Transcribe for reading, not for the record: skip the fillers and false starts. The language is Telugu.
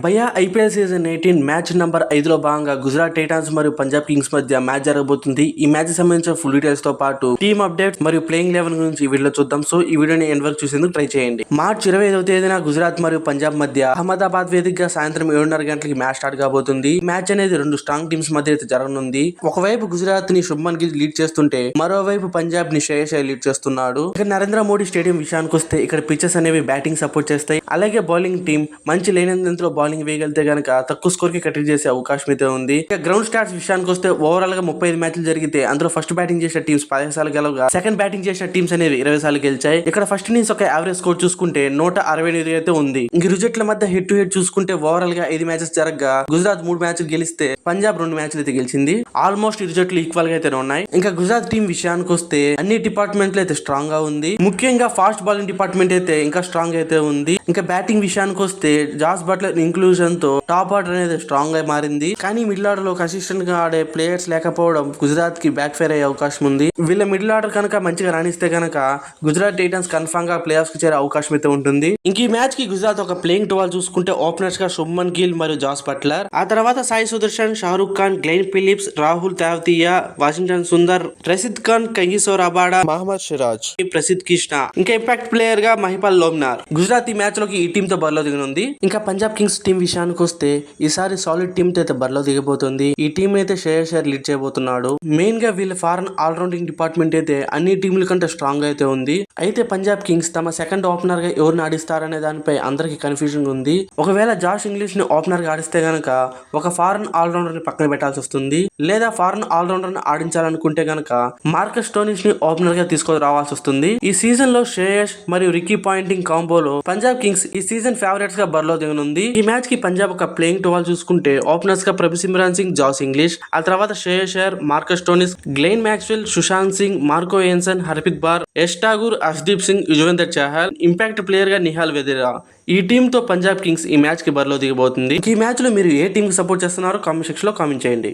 భయ్యా ఐపీఎల్ సీజన్ 18 మ్యాచ్ నంబర్ 5లో భాగంగా గుజరాత్ టైటాన్స్ మరియు పంజాబ్ కింగ్స్ మధ్య మ్యాచ్ జరగబోతుంది. ఈ మ్యాచ్ సంబంధించిన ఫుల్ డీటెయిల్స్ తో పాటు టీమ్ అప్డేట్స్ మరియు ప్లేయింగ్ లెవెల్ గురించి ఈ వీడియోలో చూద్దాం. సో ఈ వీడియోని ఎండ్ వరకు చూసేందుకు ట్రై చేయండి. మార్చ్ 25వ తేదీన గుజరాత్ మరియు పంజాబ్ మధ్య అహ్మదాబాద్ వేదికగా సాయంత్రం 7:30 గంటలకి మ్యాచ్ స్టార్ట్ కాబోతుంది. ఈ మ్యాచ్ అనేది రెండు స్ట్రాంగ్ టీమ్స్ మధ్య అయితే జరగనుంది. ఒకవైపు గుజరాత్ ని శుభ్మన్ గిల్ లీడ్ చేస్తుంటే మరోవైపు పంజాబ్ ని శ్రేయస్ అయ్యర్ లీడ్ చేస్తున్నాడు. ఇక నరేంద్ర మోడీ స్టేడియం విషయానికి వస్తే ఇక్కడ పిచెస్ అనేవి బ్యాటింగ్ సపోర్ట్ చేస్తాయి. అలాగే బౌలింగ్ టీం మంచి లేనంతలో బౌలింగ్ వేయగలితే గనక తక్కువ స్కోర్ కి కట్టడి చేసే అవకాశం అయితే ఉంది. ఇక గ్రౌండ్ స్టాట్స్ విషయానికి వస్తే ఓవరాల్ గా 35 మ్యాచ్లు జరిగితే అందులో ఫస్ట్ బ్యాటింగ్ చేసిన టీమ్స్ 15 సార్లు గెలవగా సెకండ్ బ్యాటింగ్ చేసిన టీమ్స్ అనేవి 20 సార్లు గెలిచాయి. ఇక్కడ ఫస్ట్ ఇన్నింగ్స్ ఒక యావరేజ్ స్కోర్ చూసుకుంటే 168 అయితే ఉంది. ఇంక రిజల్ట్ల మధ్య హెడ్ టు హెడ్ చూసుకుంటే ఓవరాల్ గా 5 మ్యాచెస్ జరగగా గుజరాత్ 3 మ్యాచ్లు గెలిస్తే పంజాబ్ 2 మ్యాచ్లు అయితే గెలిచింది. ఆల్మోస్ట్ ఈ రిజల్ట్లు ఈక్వల్ గా అయితే ఉన్నాయి. ఇంకా గుజరాత్ టీం విషయానికి వస్తే అన్ని డిపార్ట్మెంట్లు అయితే స్ట్రాంగ్ గా ఉంది. ముఖ్యంగా ఫాస్ట్ బౌలింగ్ డిపార్ట్మెంట్ అయితే ఇంకా స్ట్రాంగ్ అయితే ఉంది. ఇంకా బ్యాటింగ్ విషయానికి వస్తే జాస్ బట్లర్ ఇంక్లూజన్ తో టాప్ ఆర్డర్ అనేది స్ట్రాంగ్ గా మారింది. కానీ మిడిల్ ఆర్డర్ లో కన్సిస్టెంట్ గా ఆడే ప్లేయర్స్ లేకపోవడం గుజరాత్ కి బ్యాక్ ఫైర్ అయ్యే అవకాశం ఉంది. వీళ్ళ మిడిల్ ఆర్డర్ కనుక మంచిగా రాణిస్తే కనుక గుజరాత్ టైటన్స్ కన్ఫర్మ్ గా ప్లే ఆఫ్స్ కి చేరే అవకాశం అయితే ఉంటుంది. ఇంక ఈ మ్యాచ్ కి గుజరాత్ ఒక ప్లేయింగ్ 12 చూసుకుంటే ఓపెనర్స్ గా శుభ్మన్ గిల్ మరియు జాస్ బట్లర్, ఆ తర్వాత Sai Sudharsan, Shahrukh Khan, Glenn Phillips, Rahul Tewatia, Washington Sundar, Rashid Khan, Kagiso Rabada, Mohammed Siraj, Prasidh Krishna, ఇంకా ఇంపాక్ట్ ప్లేయర్ గా మహిపాల్ లోమ్నార్. గుజరాత్ ఈ మ్యాచ్ లోకి ఈ టీమ్ తో బరిలో దిగనుంది. ఇంకా పంజాబ్ కింగ్స్ టీం విషయానికి వస్తే ఈసారి సాలిడ్ టీమ్ తో అయితే బరిలో దిగబోతుంది. ఈ టీం అయితే శ్రేయస్ అయ్యర్ లీడ్ చేయబోతున్నాడు. మెయిన్ గా వీళ్ళ ఫారెన్ ఆల్రౌండింగ్ డిపార్ట్మెంట్ అయితే అన్ని టీంల కంటే స్ట్రాంగ్ గా అయితే ఉంది. అయితే పంజాబ్ కింగ్స్ తమ సెకండ్ ఓపెనర్ గా ఎవరిని ఆడిస్తారనే దానిపై అందరికి కన్ఫ్యూజన్ ఉంది. ఒకవేళ జాష్ ఇంగ్లీష్ ని ఓపెనర్ గా ఆడిస్తే గనక ఒక ఫారెన్ ఆల్రౌండర్ ని పక్కన పెట్టాల్సి వస్తుంది. లేదా ఫారెన్ ఆల్రౌండర్ ని ఆడించాలనుకుంటే గనక మార్కస్ స్టోనిస్ ని ఓపెనర్ గా తీసుకొని రావాల్సి వస్తుంది. ఈ సీజన్ లో శ్రేయస్ మరియు రికీ పాయింటింగ్ కాంబోలో పంజాబ్ కింగ్స్ ఈ సీజన్ ఫేవరెట్స్ గా బరిలో దిగనుంది. ఈ మ్యాచ్ కి పంజాబ్ ఒక ప్లేయింగ్ 12 చూసుకుంటే ఓపెనర్స్ గా ప్రభసిమ్రాన్ సింగ్, జాస్ ఇంగ్లీష్, ఆ తర్వాత Shreyas Iyer, Marcus Stoinis, Glenn Maxwell, Sushant Singh, Marco Jansen, Harpreet Brar, Yash Thakur, Arshdeep Singh, Yuzvendra Chahal, impact player గా నిహాల్ వెదిరా. ఈ టీమ్ తో పంజాబ్ కింగ్స్ ఈ మ్యాచ్ కి బరిలో దిగబోతుంది. ఈ మ్యాచ్ లో మీరు ఏ టీమ్ కి సపోర్ట్ చేస్తున్నారో కామెంట్ సెక్షన్ లో కామెంట్ చేయండి.